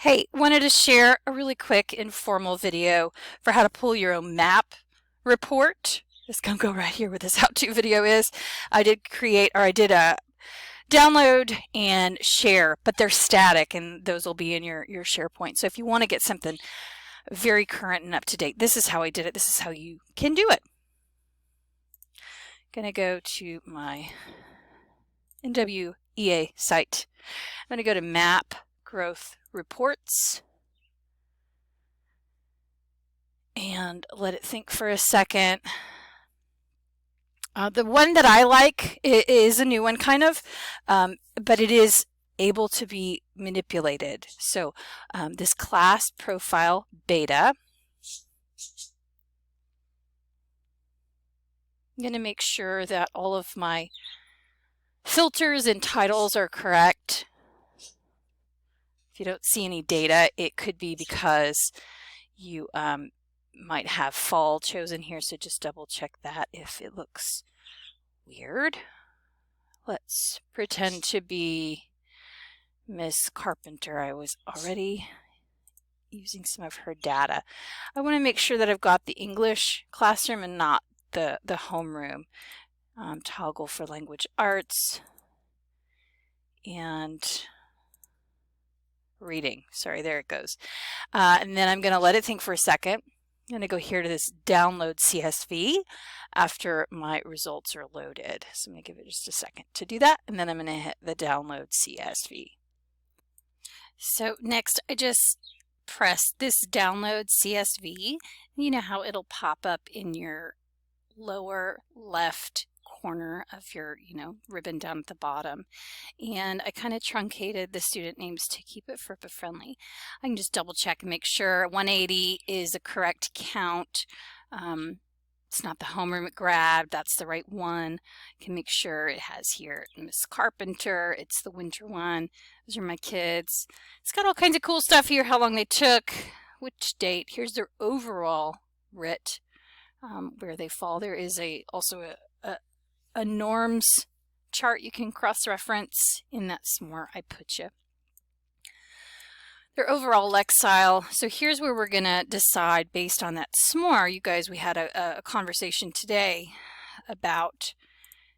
Hey, wanted to share a really quick informal video for how to pull your own map report. It's gonna go right here where this how-to video is. I did a download and share, but they're static and those will be in your SharePoint. So if you want to get something very current and up to date, this is how I did it. This is how you can do it. Gonna go to my NWEA site. I'm gonna go to Map Growth Reports and let it think for a second. The one that I like is a new one kind of, but it is able to be manipulated. So this class profile beta, I'm going to make sure that all of my filters and titles are correct. If you don't see any data, it could be because you might have fall chosen here, so just double check that if it looks weird. Let's pretend to be Miss Carpenter. I was already using some of her data. I want to make sure that I've got the English classroom and not the homeroom. Toggle for language arts and reading. Sorry, there it goes. And then I'm going to let it think for a second. I'm going to go here to this download CSV after my results are loaded. So I'm going to give it just a second to do that, and then I'm going to hit the download CSV. So next I just press this download CSV. You know how it'll pop up in your lower left corner of your ribbon down at the bottom, and I kind of truncated the student names to keep it FERPA friendly. I can just double check and make sure 180 is the correct count. It's not the homeroom it grabbed, that's the right one. I can make sure it has here Miss Carpenter, it's the winter one. Those are my kids. It's got all kinds of cool stuff here, how long they took, which date. Here's their overall RIT, where they fall. There is also a norms chart you can cross-reference in that SMORE I put you. Their overall Lexile. So here's where we're going to decide based on that SMORE. You guys, we had a conversation today about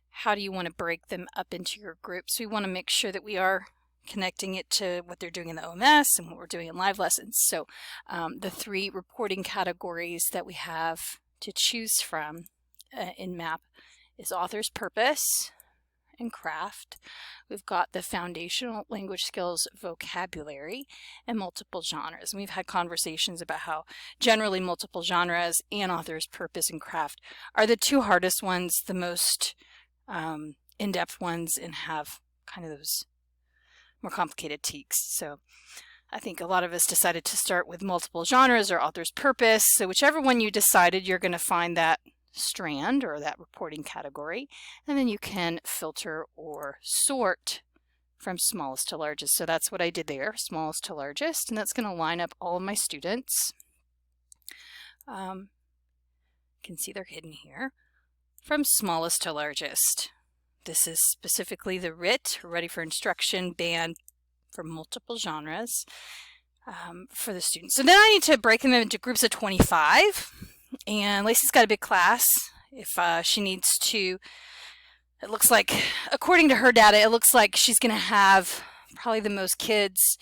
how do you want to break them up into your groups. We want to make sure that we are connecting it to what they're doing in the OMS and what we're doing in live lessons. So the three reporting categories that we have to choose from in MAP is author's purpose and craft. We've got the foundational language skills vocabulary and multiple genres. And we've had conversations about how generally multiple genres and author's purpose and craft are the two hardest ones, the most in-depth ones, and have kind of those more complicated tweaks. So I think a lot of us decided to start with multiple genres or author's purpose. So whichever one you decided, you're going to find that strand or that reporting category, and then you can filter or sort from smallest to largest. So that's what I did there, smallest to largest, and that's going to line up all of my students. You can see they're hidden here, from smallest to largest. This is specifically the RIT, Ready for Instruction band for multiple genres for the students. So then I need to break them into groups of 25. And Lacey's got a big class. If she needs to, it looks like, according to her data, it looks like she's going to have probably the most kids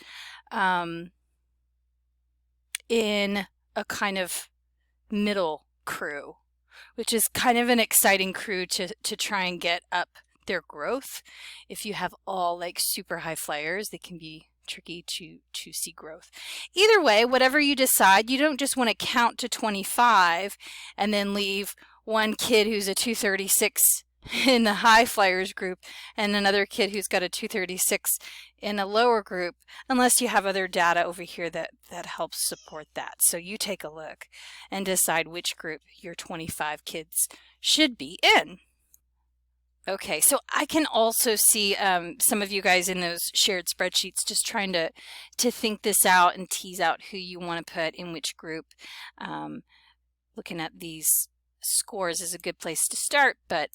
in a kind of middle crew, which is kind of an exciting crew to try and get up their growth. If you have all like super high flyers, they can be tricky to see growth. Either way, whatever you decide, you don't just want to count to 25 and then leave one kid who's a 236 in the high flyers group and another kid who's got a 236 in a lower group, unless you have other data over here that helps support that. So you take a look and decide which group your 25 kids should be in. Okay, so I can also see some of you guys in those shared spreadsheets just trying to think this out and tease out who you want to put in which group. Looking at these scores is a good place to start, but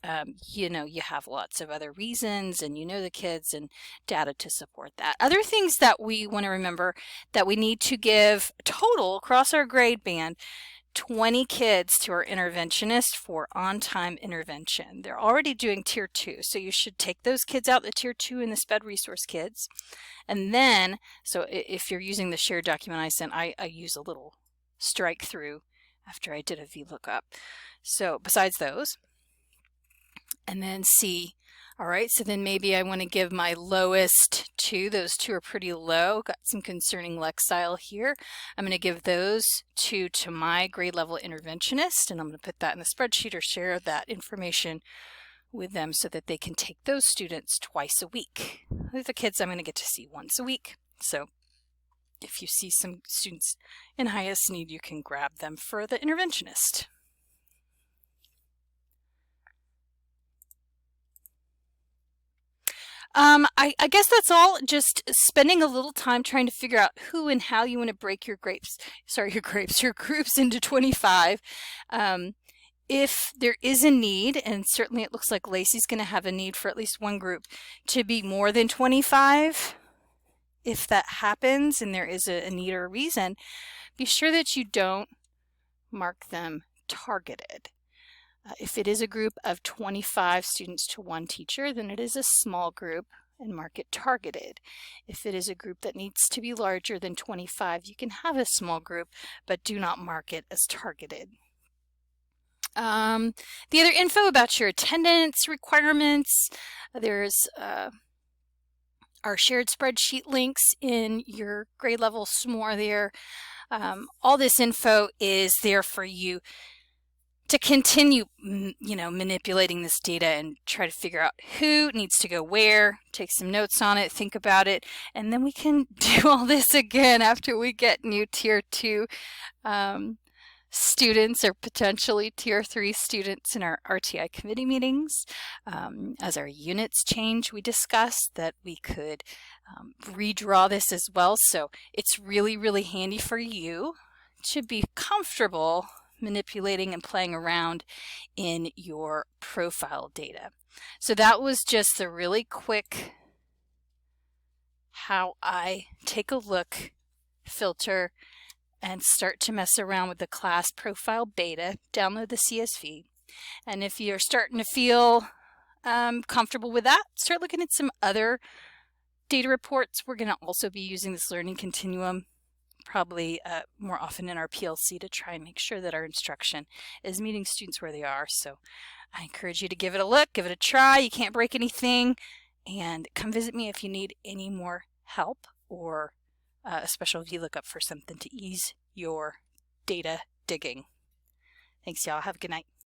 you know, you have lots of other reasons, and you know the kids and data to support that. Other things that we want to remember, that we need to give total across our grade band 20 kids to our interventionist for on-time intervention. They're already doing tier 2, so you should take those kids out, the tier 2 and the SPED resource kids. And then, so if you're using the shared document I sent, I use a little strike through after I did a VLOOKUP. So besides those, and then see, all right, so then maybe I want to give my lowest 2. Those 2 are pretty low. Got some concerning Lexile here. I'm going to give those 2 to my grade level interventionist, and I'm going to put that in the spreadsheet or share that information with them so that they can take those students twice a week. These are the kids I'm going to get to see once a week. So if you see some students in highest need, you can grab them for the interventionist. I guess that's all. Just spending a little time trying to figure out who and how you want to break your groups into 25. If there is a need, and certainly it looks like Lacey's going to have a need for at least one group to be more than 25, if that happens and there is a need or a reason, be sure that you don't mark them targeted. If it is a group of 25 students to one teacher, then it is a small group and mark it targeted. If it is a group that needs to be larger than 25, you can have a small group, but do not mark it as targeted. The other info about your attendance requirements, there's our shared spreadsheet links in your grade level SMORE there. All this info is there for you to continue, you know, manipulating this data and try to figure out who needs to go where, take some notes on it, think about it, and then we can do all this again after we get new tier 2 students or potentially tier 3 students in our RTI committee meetings. As our units change, we discussed that we could redraw this as well. So it's really, really handy for you to be comfortable manipulating and playing around in your profile data. So that was just the really quick how I take a look, filter, and start to mess around with the class profile beta. Download the CSV. And if you're starting to feel comfortable with that, start looking at some other data reports. We're going to also be using this learning continuum probably more often in our PLC to try and make sure that our instruction is meeting students where they are. So I encourage you to give it a look, give it a try. You can't break anything, and come visit me if you need any more help or a special VLOOKUP for something to ease your data digging. Thanks, y'all. Have a good night.